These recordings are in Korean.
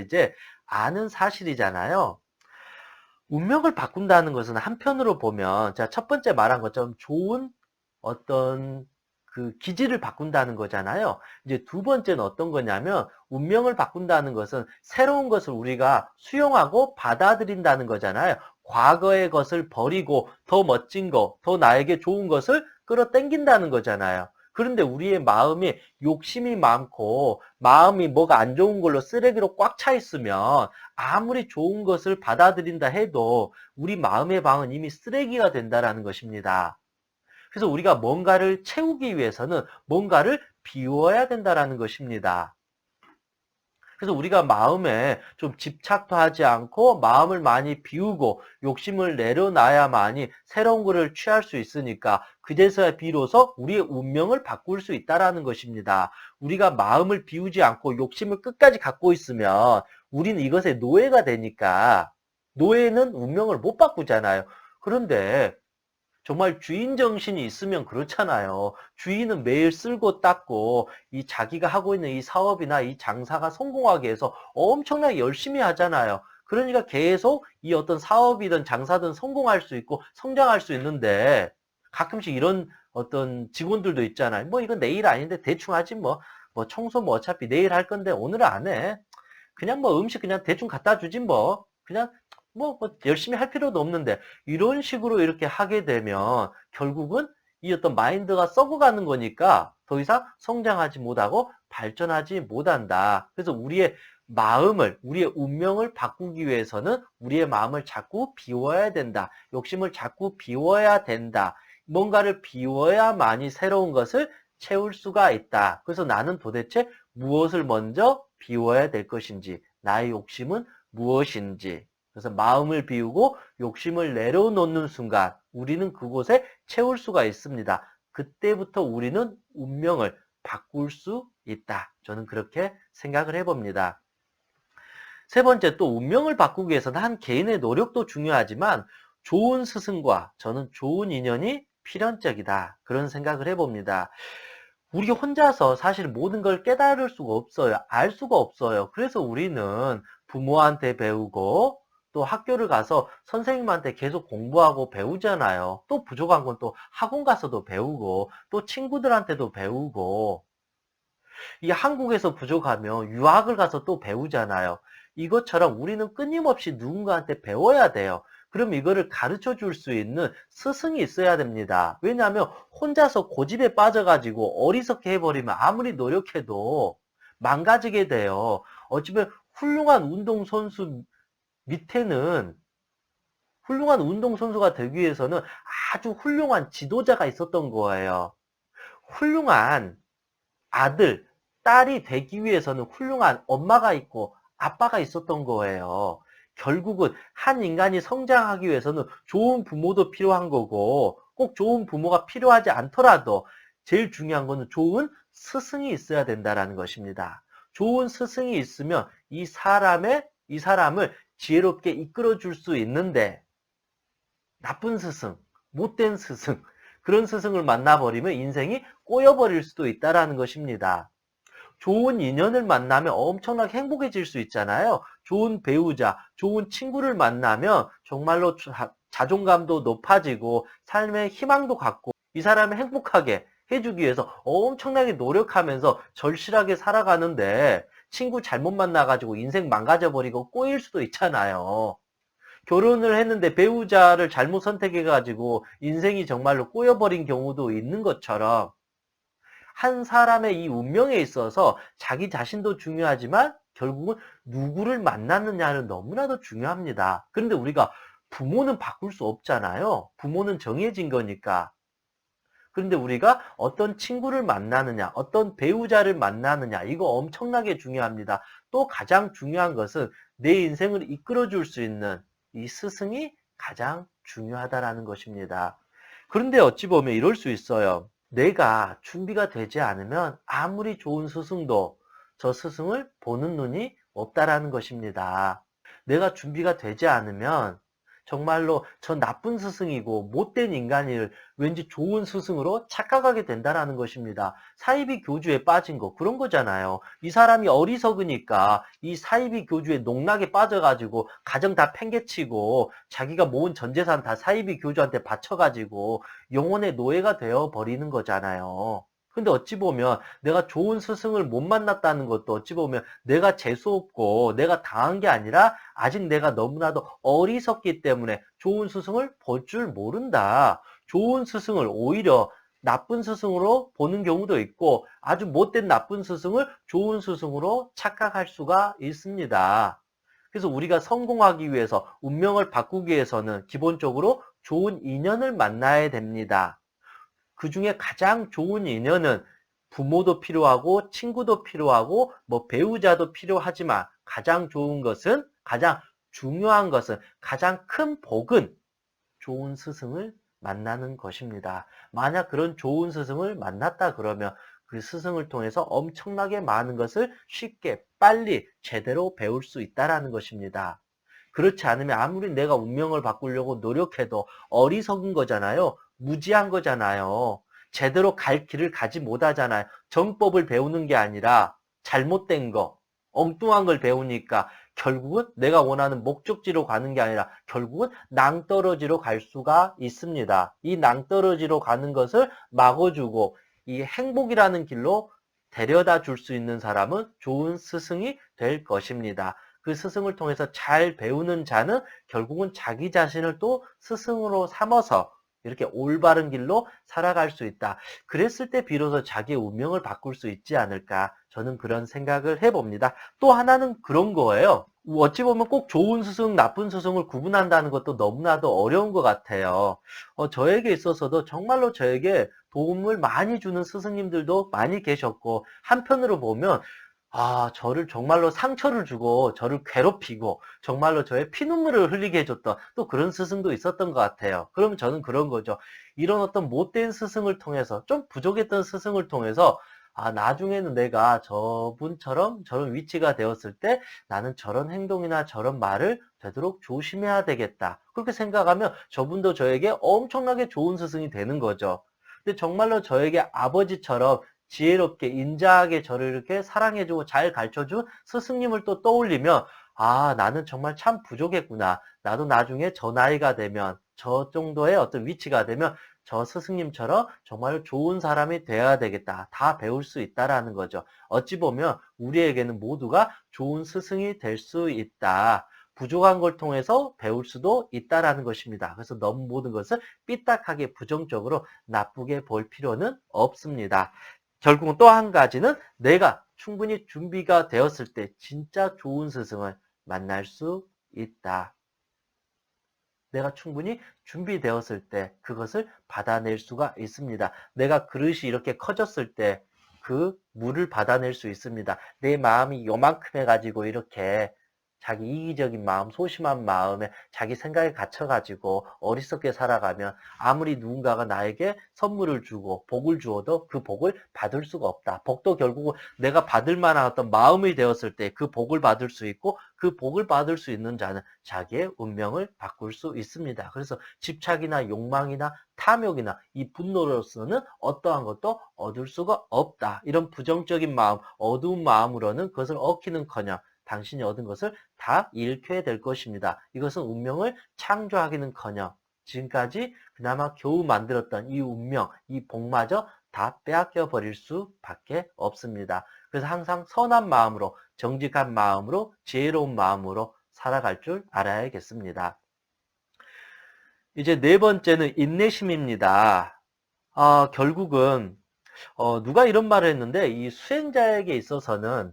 이제 아는 사실이잖아요. 운명을 바꾼다는 것은 한편으로 보면, 자, 첫 번째 말한 것처럼 좋은 어떤 그 기질을 바꾼다는 거잖아요. 이제 두 번째는 어떤 거냐면, 운명을 바꾼다는 것은 새로운 것을 우리가 수용하고 받아들인다는 거잖아요. 과거의 것을 버리고 더 멋진 거, 더 나에게 좋은 것을 끌어당긴다는 거잖아요. 그런데 우리의 마음이 욕심이 많고 마음이 뭐가 안 좋은 걸로 쓰레기로 꽉 차 있으면 아무리 좋은 것을 받아들인다 해도 우리 마음의 방은 이미 쓰레기가 된다라는 것입니다. 그래서 우리가 뭔가를 채우기 위해서는 뭔가를 비워야 된다라는 것입니다. 그래서 우리가 마음에 좀 집착도 하지 않고 마음을 많이 비우고 욕심을 내려놔야만이 새로운 것을 취할 수 있으니까 그제서야 비로소 우리의 운명을 바꿀 수 있다라는 것입니다. 우리가 마음을 비우지 않고 욕심을 끝까지 갖고 있으면 우리는 이것에 노예가 되니까 노예는 운명을 못 바꾸잖아요. 그런데 정말 주인 정신이 있으면 그렇잖아요. 주인은 매일 쓸고 닦고 이 자기가 하고 있는 이 사업이나 이 장사가 성공하기 위해서 엄청나게 열심히 하잖아요. 그러니까 계속 이 어떤 사업이든 장사든 성공할 수 있고 성장할 수 있는데 가끔씩 이런 어떤 직원들도 있잖아요. 뭐 이건 내일 아닌데 대충 하지 뭐. 뭐 청소 뭐 어차피 내일 할 건데 오늘 안 해. 그냥 뭐 음식 그냥 대충 갖다 주지 뭐. 그냥 뭐 열심히 할 필요도 없는데 이런 식으로 이렇게 하게 되면 결국은 이 어떤 마인드가 썩어가는 거니까 더 이상 성장하지 못하고 발전하지 못한다. 그래서 우리의 마음을, 우리의 운명을 바꾸기 위해서는 우리의 마음을 자꾸 비워야 된다. 욕심을 자꾸 비워야 된다. 뭔가를 비워야만이 새로운 것을 채울 수가 있다. 그래서 나는 도대체 무엇을 먼저 비워야 될 것인지, 나의 욕심은 무엇인지, 그래서 마음을 비우고 욕심을 내려놓는 순간 우리는 그곳에 채울 수가 있습니다. 그때부터 우리는 운명을 바꿀 수 있다. 저는 그렇게 생각을 해봅니다. 세 번째, 또 운명을 바꾸기 위해서는 한 개인의 노력도 중요하지만 좋은 스승과 저는 좋은 인연이 필연적이다. 그런 생각을 해봅니다. 우리 혼자서 사실 모든 걸 깨달을 수가 없어요. 알 수가 없어요. 그래서 우리는 부모한테 배우고 또 학교를 가서 선생님한테 계속 공부하고 배우잖아요. 또 부족한 건 또 학원 가서도 배우고 또 친구들한테도 배우고 이 한국에서 부족하면 유학을 가서 또 배우잖아요. 이것처럼 우리는 끊임없이 누군가한테 배워야 돼요. 그럼 이거를 가르쳐 줄 수 있는 스승이 있어야 됩니다. 왜냐하면 혼자서 고집에 빠져가지고 어리석게 해버리면 아무리 노력해도 망가지게 돼요. 어찌보면 훌륭한 운동선수 밑에는 훌륭한 운동선수가 되기 위해서는 아주 훌륭한 지도자가 있었던 거예요. 훌륭한 아들, 딸이 되기 위해서는 훌륭한 엄마가 있고 아빠가 있었던 거예요. 결국은 한 인간이 성장하기 위해서는 좋은 부모도 필요한 거고 꼭 좋은 부모가 필요하지 않더라도 제일 중요한 거는 좋은 스승이 있어야 된다라는 것입니다. 좋은 스승이 있으면 이 사람을 지혜롭게 이끌어 줄 수 있는데 나쁜 스승, 못된 스승, 그런 스승을 만나버리면 인생이 꼬여버릴 수도 있다라는 것입니다. 좋은 인연을 만나면 엄청나게 행복해질 수 있잖아요. 좋은 배우자, 좋은 친구를 만나면 정말로 자존감도 높아지고 삶의 희망도 갖고 이 사람을 행복하게 해주기 위해서 엄청나게 노력하면서 절실하게 살아가는데 친구 잘못 만나가지고 인생 망가져버리고 꼬일 수도 있잖아요. 결혼을 했는데 배우자를 잘못 선택해가지고 인생이 정말로 꼬여버린 경우도 있는 것처럼 한 사람의 이 운명에 있어서 자기 자신도 중요하지만 결국은 누구를 만났느냐는 너무나도 중요합니다. 그런데 우리가 부모는 바꿀 수 없잖아요. 부모는 정해진 거니까. 그런데 우리가 어떤 친구를 만나느냐, 어떤 배우자를 만나느냐, 이거 엄청나게 중요합니다. 또 가장 중요한 것은 내 인생을 이끌어 줄 수 있는 이 스승이 가장 중요하다라는 것입니다. 그런데 어찌 보면 이럴 수 있어요. 내가 준비가 되지 않으면 아무리 좋은 스승도 저 스승을 보는 눈이 없다라는 것입니다. 내가 준비가 되지 않으면 정말로 저 나쁜 스승이고 못된 인간을 왠지 좋은 스승으로 착각하게 된다라는 것입니다. 사이비 교주에 빠진 거 그런 거잖아요. 이 사람이 어리석으니까 이 사이비 교주에 농락에 빠져가지고 가정 다 팽개치고 자기가 모은 전 재산 다 사이비 교주한테 바쳐가지고 영혼의 노예가 되어 버리는 거잖아요. 근데 어찌 보면 내가 좋은 스승을 못 만났다는 것도 어찌 보면 내가 재수없고 내가 당한 게 아니라 아직 내가 너무나도 어리석기 때문에 좋은 스승을 볼 줄 모른다. 좋은 스승을 오히려 나쁜 스승으로 보는 경우도 있고 아주 못된 나쁜 스승을 좋은 스승으로 착각할 수가 있습니다. 그래서 우리가 성공하기 위해서 운명을 바꾸기 위해서는 기본적으로 좋은 인연을 만나야 됩니다. 그 중에 가장 좋은 인연은 부모도 필요하고 친구도 필요하고 뭐 배우자도 필요하지만 가장 좋은 것은 가장 중요한 것은 가장 큰 복은 좋은 스승을 만나는 것입니다. 만약 그런 좋은 스승을 만났다 그러면 그 스승을 통해서 엄청나게 많은 것을 쉽게 빨리 제대로 배울 수 있다라는 것입니다. 그렇지 않으면 아무리 내가 운명을 바꾸려고 노력해도 어리석은 거잖아요. 무지한 거잖아요. 제대로 갈 길을 가지 못하잖아요. 정법을 배우는 게 아니라 잘못된 거, 엉뚱한 걸 배우니까 결국은 내가 원하는 목적지로 가는 게 아니라 결국은 낭떠러지로 갈 수가 있습니다. 이 낭떠러지로 가는 것을 막아주고 이 행복이라는 길로 데려다 줄 수 있는 사람은 좋은 스승이 될 것입니다. 그 스승을 통해서 잘 배우는 자는 결국은 자기 자신을 또 스승으로 삼아서 이렇게 올바른 길로 살아갈 수 있다. 그랬을 때 비로소 자기의 운명을 바꿀 수 있지 않을까. 저는 그런 생각을 해봅니다. 또 하나는 그런 거예요. 어찌 보면 꼭 좋은 스승, 나쁜 스승을 구분한다는 것도 너무나도 어려운 것 같아요. 저에게 있어서도 정말로 저에게 도움을 많이 주는 스승님들도 많이 계셨고, 한편으로 보면 저를 정말로 상처를 주고 저를 괴롭히고 정말로 저의 피눈물을 흘리게 해줬던 또 그런 스승도 있었던 것 같아요. 그러면 저는 그런 거죠. 이런 어떤 못된 스승을 통해서 좀 부족했던 스승을 통해서 나중에는 내가 저분처럼 저런 위치가 되었을 때 나는 저런 행동이나 저런 말을 되도록 조심해야 되겠다. 그렇게 생각하면 저분도 저에게 엄청나게 좋은 스승이 되는 거죠. 근데 정말로 저에게 아버지처럼 지혜롭게 인자하게 저를 이렇게 사랑해주고 잘 가르쳐준 스승님을 또 떠올리면 나는 정말 참 부족했구나. 나도 나중에 저 나이가 되면 저 정도의 어떤 위치가 되면 저 스승님처럼 정말 좋은 사람이 되어야 되겠다. 다 배울 수 있다라는 거죠. 어찌 보면 우리에게는 모두가 좋은 스승이 될 수 있다. 부족한 걸 통해서 배울 수도 있다라는 것입니다. 그래서 너무 모든 것을 삐딱하게 부정적으로 나쁘게 볼 필요는 없습니다. 결국은 또 한 가지는 내가 충분히 준비가 되었을 때 진짜 좋은 스승을 만날 수 있다. 내가 충분히 준비되었을 때 그것을 받아낼 수가 있습니다. 내가 그릇이 이렇게 커졌을 때 그 물을 받아낼 수 있습니다. 내 마음이 요만큼 해가지고 이렇게 자기 이기적인 마음, 소심한 마음에 자기 생각에 갇혀가지고 어리석게 살아가면 아무리 누군가가 나에게 선물을 주고 복을 주어도 그 복을 받을 수가 없다. 복도 결국은 내가 받을 만한 어떤 마음이 되었을 때 그 복을 받을 수 있고 그 복을 받을 수 있는 자는 자기의 운명을 바꿀 수 있습니다. 그래서 집착이나 욕망이나 탐욕이나 이 분노로서는 어떠한 것도 얻을 수가 없다. 이런 부정적인 마음, 어두운 마음으로는 그것을 얻기는커녕 당신이 얻은 것을 다 잃게 될 것입니다. 이것은 운명을 창조하기는커녕 지금까지 그나마 겨우 만들었던 이 운명, 이 복마저 다 빼앗겨 버릴 수밖에 없습니다. 그래서 항상 선한 마음으로, 정직한 마음으로, 지혜로운 마음으로 살아갈 줄 알아야겠습니다. 이제 네 번째는 인내심입니다. 결국은 누가 이런 말을 했는데 이 수행자에게 있어서는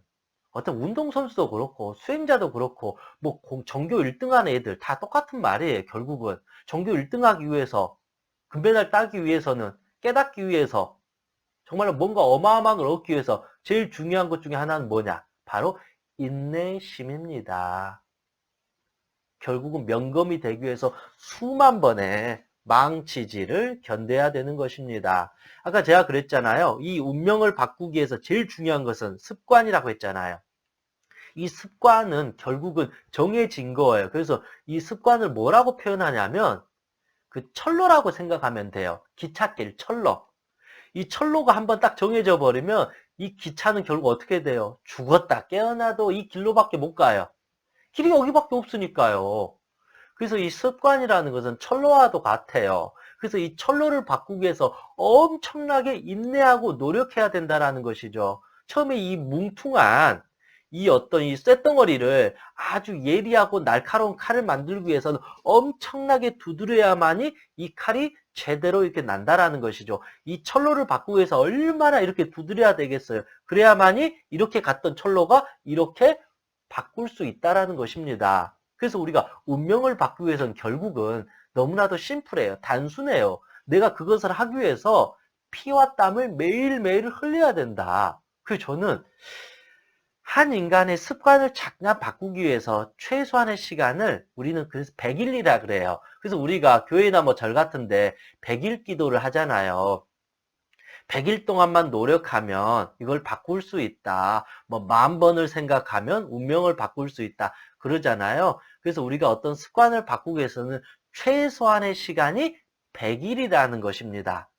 어떤 운동선수도 그렇고 수행자도 그렇고 뭐 전교 1등하는 애들 다 똑같은 말이에요. 결국은 전교 1등하기 위해서 금메달 따기 위해서는 깨닫기 위해서 정말로 뭔가 어마어마한 걸 얻기 위해서 제일 중요한 것 중에 하나는 뭐냐? 바로 인내심입니다. 결국은 명검이 되기 위해서 수만 번의 망치질을 견뎌야 되는 것입니다. 아까 제가 그랬잖아요. 이 운명을 바꾸기 위해서 제일 중요한 것은 습관이라고 했잖아요. 이 습관은 결국은 정해진 거예요. 그래서 이 습관을 뭐라고 표현하냐면 그 철로라고 생각하면 돼요. 기찻길 철로. 이 철로가 한번 딱 정해져 버리면 이 기차는 결국 어떻게 돼요? 죽었다 깨어나도 이 길로밖에 못 가요. 길이 여기밖에 없으니까요. 그래서 이 습관이라는 것은 철로와도 같아요. 그래서 이 철로를 바꾸기 위해서 엄청나게 인내하고 노력해야 된다라는 것이죠. 처음에 이 뭉퉁한 이 어떤 이 쇳덩어리를 아주 예리하고 날카로운 칼을 만들기 위해서는 엄청나게 두드려야만이 이 칼이 제대로 이렇게 난다라는 것이죠. 이 철로를 바꾸기 위해서 얼마나 이렇게 두드려야 되겠어요. 그래야만이 이렇게 갔던 철로가 이렇게 바꿀 수 있다라는 것입니다. 그래서 우리가 운명을 바꾸기 위해서는 결국은 너무나도 심플해요. 단순해요. 내가 그것을 하기 위해서 피와 땀을 매일매일 흘려야 된다. 그래서 저는 한 인간의 습관을 잠깐 바꾸기 위해서 최소한의 시간을 우리는 그래서 100일이라 그래요. 그래서 우리가 교회나 뭐 절 같은데 100일 기도를 하잖아요. 100일 동안만 노력하면 이걸 바꿀 수 있다. 뭐 10,000번을 생각하면 운명을 바꿀 수 있다. 그러잖아요. 그래서 우리가 어떤 습관을 바꾸기 위해서는 최소한의 시간이 100일이라는 것입니다.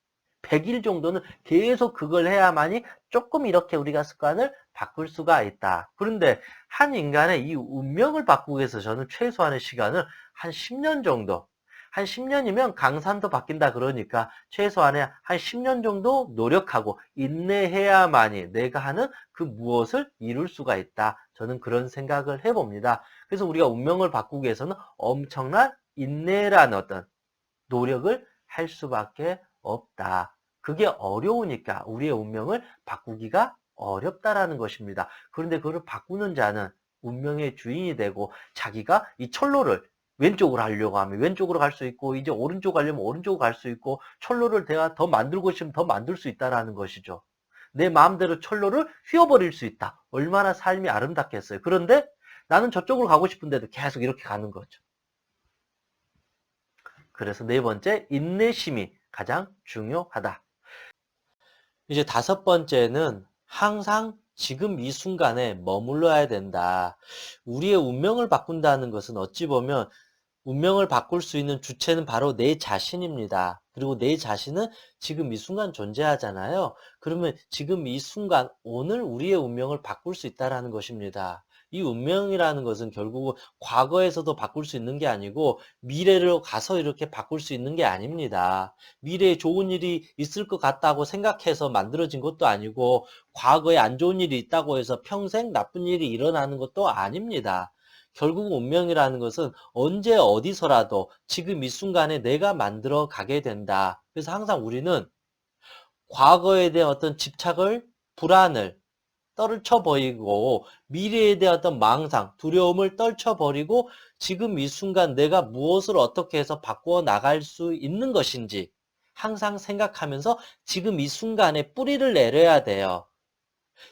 100일 정도는 계속 그걸 해야만이 조금 이렇게 우리가 습관을 바꿀 수가 있다. 그런데 한 인간의 이 운명을 바꾸기 위해서 저는 최소한의 시간을 한 10년 정도, 한 10년이면 강산도 바뀐다 그러니까 최소한의 한 10년 정도 노력하고 인내해야만이 내가 하는 그 무엇을 이룰 수가 있다. 저는 그런 생각을 해봅니다. 그래서 우리가 운명을 바꾸기 위해서는 엄청난 인내라는 어떤 노력을 할 수밖에 없다. 그게 어려우니까 우리의 운명을 바꾸기가 어렵다라는 것입니다. 그런데 그걸 바꾸는 자는 운명의 주인이 되고 자기가 이 철로를 왼쪽으로 하려고 하면 왼쪽으로 갈 수 있고 이제 오른쪽으로 가려면 오른쪽으로 갈 수 있고 철로를 내가 더 만들고 싶으면 더 만들 수 있다라는 것이죠. 내 마음대로 철로를 휘어버릴 수 있다. 얼마나 삶이 아름답겠어요. 그런데 나는 저쪽으로 가고 싶은데도 계속 이렇게 가는 거죠. 그래서 네 번째, 인내심이 가장 중요하다. 이제 다섯 번째는 항상 지금 이 순간에 머물러야 된다. 우리의 운명을 바꾼다는 것은 어찌 보면 운명을 바꿀 수 있는 주체는 바로 내 자신입니다. 그리고 내 자신은 지금 이 순간 존재하잖아요. 그러면 지금 이 순간, 오늘 우리의 운명을 바꿀 수 있다는 것입니다. 이 운명이라는 것은 결국은 과거에서도 바꿀 수 있는 게 아니고 미래로 가서 이렇게 바꿀 수 있는 게 아닙니다. 미래에 좋은 일이 있을 것 같다고 생각해서 만들어진 것도 아니고 과거에 안 좋은 일이 있다고 해서 평생 나쁜 일이 일어나는 것도 아닙니다. 결국 운명이라는 것은 언제 어디서라도 지금 이 순간에 내가 만들어 가게 된다. 그래서 항상 우리는 과거에 대한 어떤 집착을, 불안을 떨쳐버리고 미래에 대한 어떤 망상, 두려움을 떨쳐버리고 지금 이 순간 내가 무엇을 어떻게 해서 바꾸어 나갈 수 있는 것인지 항상 생각하면서 지금 이 순간에 뿌리를 내려야 돼요.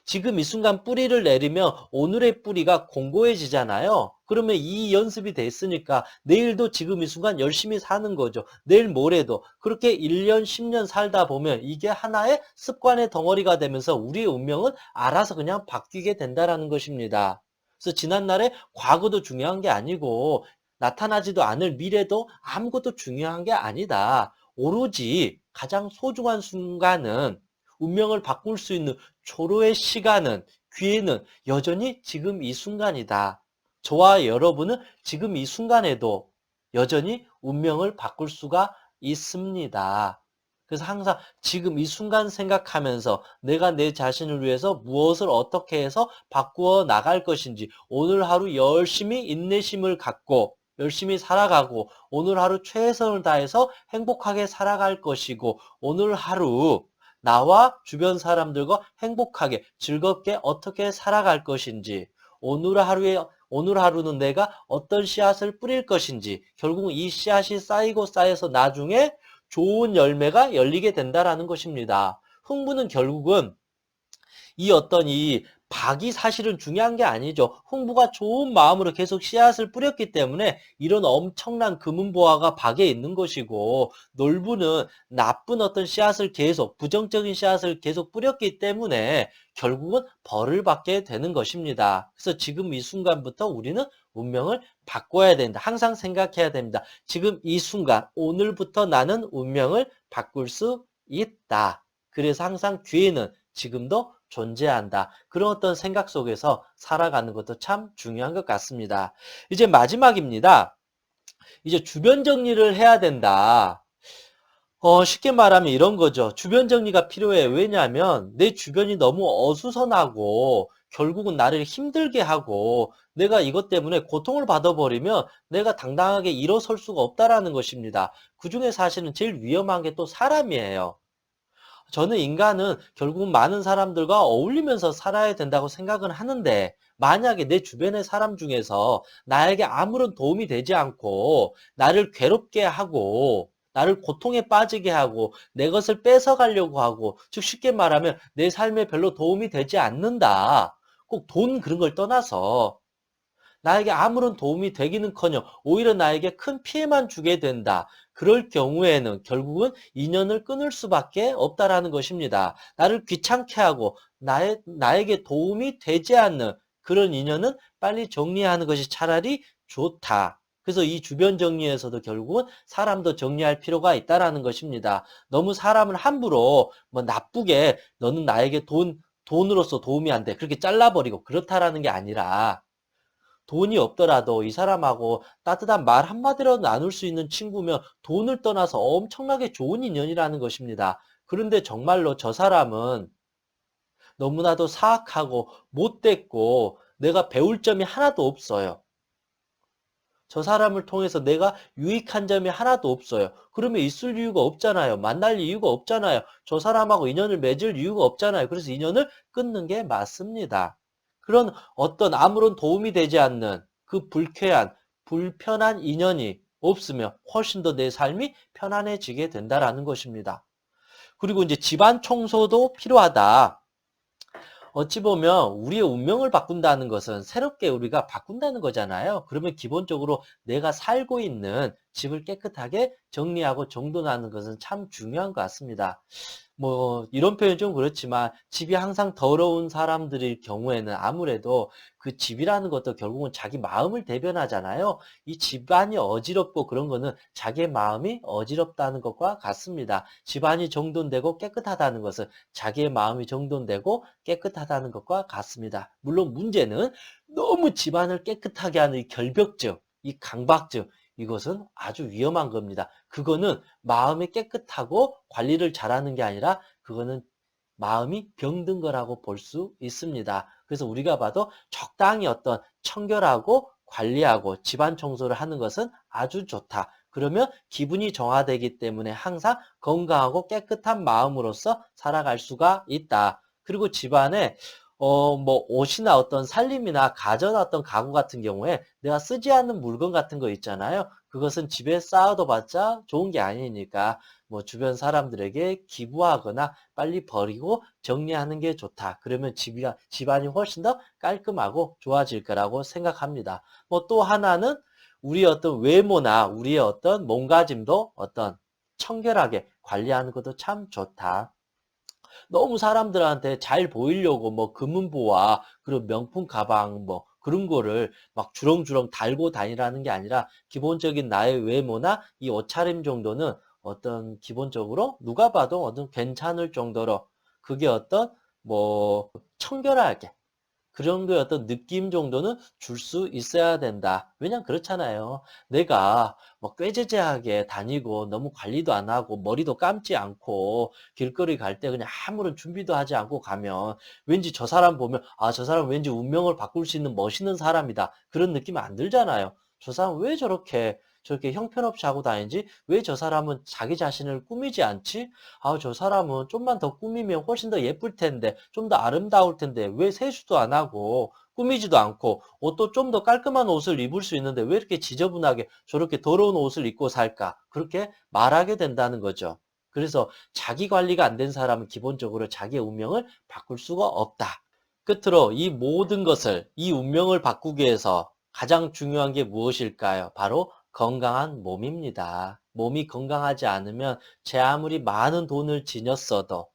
지금 이 순간 뿌리를 내리면 오늘의 뿌리가 공고해지잖아요. 그러면 이 연습이 됐으니까 내일도 지금 이 순간 열심히 사는 거죠. 내일 모레도. 그렇게 1년, 10년 살다 보면 이게 하나의 습관의 덩어리가 되면서 우리의 운명은 알아서 그냥 바뀌게 된다는 것입니다. 그래서 지난날의 과거도 중요한 게 아니고 나타나지도 않을 미래도 아무것도 중요한 게 아니다. 오로지 가장 소중한 순간은 운명을 바꿀 수 있는 초로의 시간은, 기회는 여전히 지금 이 순간이다. 저와 여러분은 지금 이 순간에도 여전히 운명을 바꿀 수가 있습니다. 그래서 항상 지금 이 순간 생각하면서 내가 내 자신을 위해서 무엇을 어떻게 해서 바꾸어 나갈 것인지 오늘 하루 열심히 인내심을 갖고 열심히 살아가고 오늘 하루 최선을 다해서 행복하게 살아갈 것이고 오늘 하루 나와 주변 사람들과 행복하게 즐겁게 어떻게 살아갈 것인지 오늘 하루는 내가 어떤 씨앗을 뿌릴 것인지 결국은 이 씨앗이 쌓이고 쌓여서 나중에 좋은 열매가 열리게 된다라는 것입니다. 흥부는 결국은 이 어떤 이 박이 사실은 중요한 게 아니죠. 흥부가 좋은 마음으로 계속 씨앗을 뿌렸기 때문에 이런 엄청난 금은보화가 박에 있는 것이고, 놀부는 나쁜 어떤 씨앗을 계속, 부정적인 씨앗을 계속 뿌렸기 때문에 결국은 벌을 받게 되는 것입니다. 그래서 지금 이 순간부터 우리는 운명을 바꿔야 된다. 항상 생각해야 됩니다. 지금 이 순간, 오늘부터 나는 운명을 바꿀 수 있다. 그래서 항상 기회는 지금도 존재한다. 그런 어떤 생각 속에서 살아가는 것도 참 중요한 것 같습니다. 이제 마지막입니다. 이제 주변 정리를 해야 된다. 쉽게 말하면 이런 거죠. 주변 정리가 필요해. 왜냐하면 내 주변이 너무 어수선하고 결국은 나를 힘들게 하고 내가 이것 때문에 고통을 받아버리면 내가 당당하게 일어설 수가 없다라는 것입니다. 그중에 사실은 제일 위험한 게 또 사람이에요. 저는 인간은 결국은 많은 사람들과 어울리면서 살아야 된다고 생각은 하는데, 만약에 내 주변의 사람 중에서 나에게 아무런 도움이 되지 않고 나를 괴롭게 하고 나를 고통에 빠지게 하고 내 것을 뺏어가려고 하고, 즉 쉽게 말하면 내 삶에 별로 도움이 되지 않는다. 꼭 돈 그런 걸 떠나서 나에게 아무런 도움이 되기는커녕 오히려 나에게 큰 피해만 주게 된다. 그럴 경우에는 결국은 인연을 끊을 수밖에 없다라는 것입니다. 나를 귀찮게 하고 나에게 도움이 되지 않는 그런 인연은 빨리 정리하는 것이 차라리 좋다. 그래서 이 주변 정리에서도 결국은 사람도 정리할 필요가 있다라는 것입니다. 너무 사람을 함부로 뭐 나쁘게 너는 나에게 돈으로서 도움이 안 돼. 그렇게 잘라버리고 그렇다라는 게 아니라, 돈이 없더라도 이 사람하고 따뜻한 말 한마디라도 나눌 수 있는 친구면 돈을 떠나서 엄청나게 좋은 인연이라는 것입니다. 그런데 정말로 저 사람은 너무나도 사악하고 못됐고 내가 배울 점이 하나도 없어요. 저 사람을 통해서 내가 유익한 점이 하나도 없어요. 그러면 있을 이유가 없잖아요. 만날 이유가 없잖아요. 저 사람하고 인연을 맺을 이유가 없잖아요. 그래서 인연을 끊는 게 맞습니다. 그런 어떤 아무런 도움이 되지 않는 그 불쾌한, 불편한 인연이 없으면 훨씬 더 내 삶이 편안해지게 된다라는 것입니다. 그리고 이제 집안 청소도 필요하다. 어찌 보면 우리의 운명을 바꾼다는 것은 새롭게 우리가 바꾼다는 거잖아요. 그러면 기본적으로 내가 살고 있는 집을 깨끗하게 정리하고 정돈하는 것은 참 중요한 것 같습니다. 뭐 이런 표현 좀 그렇지만 집이 항상 더러운 사람들일 경우에는 아무래도 그 집이라는 것도 결국은 자기 마음을 대변하잖아요. 이 집안이 어지럽고 그런 거는 자기의 마음이 어지럽다는 것과 같습니다. 집안이 정돈되고 깨끗하다는 것은 자기의 마음이 정돈되고 깨끗하다는 것과 같습니다. 물론 문제는 너무 집안을 깨끗하게 하는 이 결벽증, 이 강박증, 이것은 아주 위험한 겁니다. 그거는 마음이 깨끗하고 관리를 잘하는 게 아니라 그거는 마음이 병든 거라고 볼 수 있습니다. 그래서 우리가 봐도 적당히 어떤 청결하고 관리하고 집안 청소를 하는 것은 아주 좋다. 그러면 기분이 정화되기 때문에 항상 건강하고 깨끗한 마음으로서 살아갈 수가 있다. 그리고 집안에 뭐 옷이나 어떤 살림이나 가전 어떤 가구 같은 경우에 내가 쓰지 않는 물건 같은 거 있잖아요. 그것은 집에 쌓아둬 봤자 좋은 게 아니니까 뭐 주변 사람들에게 기부하거나 빨리 버리고 정리하는 게 좋다. 그러면 집안이 훨씬 더 깔끔하고 좋아질 거라고 생각합니다. 뭐 또 하나는 우리의 어떤 외모나 우리의 어떤 몸가짐도 어떤 청결하게 관리하는 것도 참 좋다. 너무 사람들한테 잘 보이려고 뭐 금은보화 그리고 명품 가방 뭐 그런 거를 막 주렁주렁 달고 다니라는 게 아니라 기본적인 나의 외모나 이 옷차림 정도는 어떤 기본적으로 누가 봐도 어떤 괜찮을 정도로, 그게 어떤 뭐 청결하게 그 정도의 어떤 느낌 정도는 줄 수 있어야 된다. 왜냐면 그렇잖아요. 내가 뭐 꾀죄죄하게 다니고 너무 관리도 안 하고 머리도 감지 않고 길거리 갈 때 그냥 아무런 준비도 하지 않고 가면 왠지 저 사람 보면 아, 저 사람 왠지 운명을 바꿀 수 있는 멋있는 사람이다. 그런 느낌 안 들잖아요. 저 사람 왜 저렇게 형편없이 하고 다니지? 왜 저 사람은 자기 자신을 꾸미지 않지? 아, 저 사람은 좀만 더 꾸미면 훨씬 더 예쁠 텐데, 좀 더 아름다울 텐데, 왜 세수도 안 하고, 꾸미지도 않고, 옷도 좀 더 깔끔한 옷을 입을 수 있는데, 왜 이렇게 지저분하게 저렇게 더러운 옷을 입고 살까? 그렇게 말하게 된다는 거죠. 그래서 자기 관리가 안 된 사람은 기본적으로 자기의 운명을 바꿀 수가 없다. 끝으로 이 모든 것을, 이 운명을 바꾸기 위해서 가장 중요한 게 무엇일까요? 바로 건강한 몸입니다. 몸이 건강하지 않으면 제 아무리 많은 돈을 지녔어도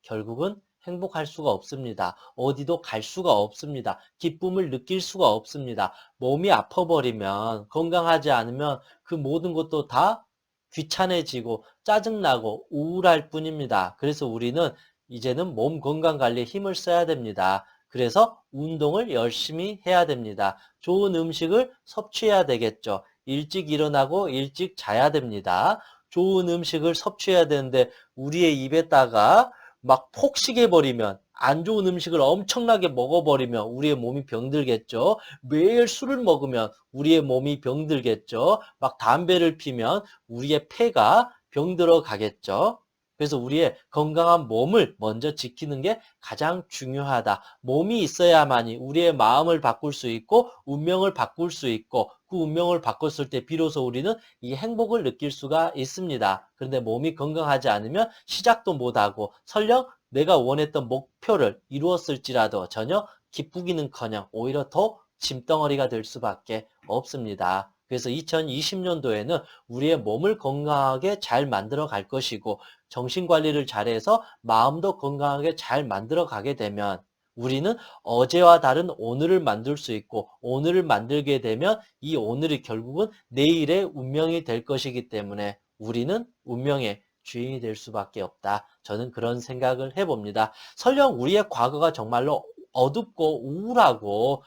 결국은 행복할 수가 없습니다. 어디도 갈 수가 없습니다. 기쁨을 느낄 수가 없습니다. 몸이 아파버리면, 건강하지 않으면 그 모든 것도 다 귀찮아지고 짜증나고 우울할 뿐입니다. 그래서 우리는 이제는 몸 건강 관리에 힘을 써야 됩니다. 그래서 운동을 열심히 해야 됩니다. 좋은 음식을 섭취해야 되겠죠. 일찍 일어나고 일찍 자야 됩니다. 좋은 음식을 섭취해야 되는데 우리의 입에다가 막 폭식해버리면, 안 좋은 음식을 엄청나게 먹어버리면 우리의 몸이 병들겠죠. 매일 술을 먹으면 우리의 몸이 병들겠죠. 막 담배를 피면 우리의 폐가 병들어 가겠죠. 그래서 우리의 건강한 몸을 먼저 지키는 게 가장 중요하다. 몸이 있어야만이 우리의 마음을 바꿀 수 있고 운명을 바꿀 수 있고, 그 운명을 바꿨을 때 비로소 우리는 이 행복을 느낄 수가 있습니다. 그런데 몸이 건강하지 않으면 시작도 못하고 설령 내가 원했던 목표를 이루었을지라도 전혀 기쁘기는커녕 오히려 더 짐덩어리가 될 수밖에 없습니다. 그래서 2020년도에는 우리의 몸을 건강하게 잘 만들어 갈 것이고, 정신관리를 잘해서 마음도 건강하게 잘 만들어 가게 되면 우리는 어제와 다른 오늘을 만들 수 있고, 오늘을 만들게 되면 이 오늘이 결국은 내일의 운명이 될 것이기 때문에 우리는 운명의 주인이 될 수밖에 없다. 저는 그런 생각을 해봅니다. 설령 우리의 과거가 정말로 어둡고 우울하고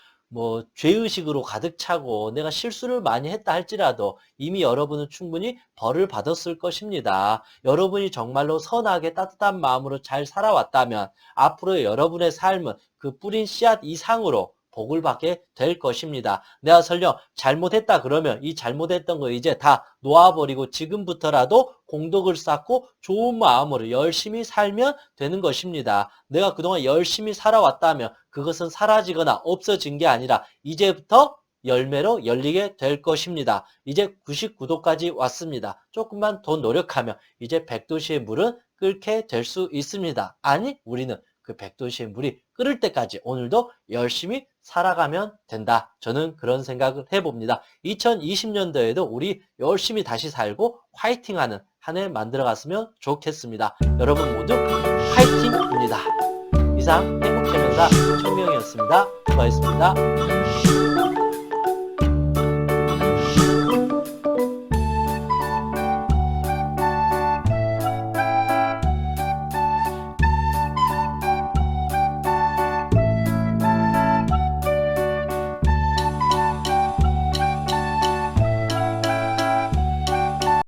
죄의식으로 가득 차고 내가 실수를 많이 했다 할지라도 이미 여러분은 충분히 벌을 받았을 것입니다. 여러분이 정말로 선하게 따뜻한 마음으로 잘 살아왔다면 앞으로의 여러분의 삶은 그 뿌린 씨앗 이상으로 복을 받게 될 것입니다. 내가 설령 잘못했다 그러면 이 잘못했던 거 이제 다 놓아버리고 지금부터라도 공덕을 쌓고 좋은 마음으로 열심히 살면 되는 것입니다. 내가 그동안 열심히 살아왔다면 그것은 사라지거나 없어진 게 아니라 이제부터 열매로 열리게 될 것입니다. 이제 99도까지 왔습니다. 조금만 더 노력하면 이제 100도씨의 물은 끓게 될 수 있습니다. 아니, 우리는 그 100도씨의 물이 끓을 때까지 오늘도 열심히 살아가면 된다. 저는 그런 생각을 해봅니다. 2020년도에도 우리 열심히 다시 살고 화이팅하는 한 해 만들어갔으면 좋겠습니다. 여러분 모두 화이팅입니다. 이상 행복체면사 청명이었습니다. 수고하셨습니다.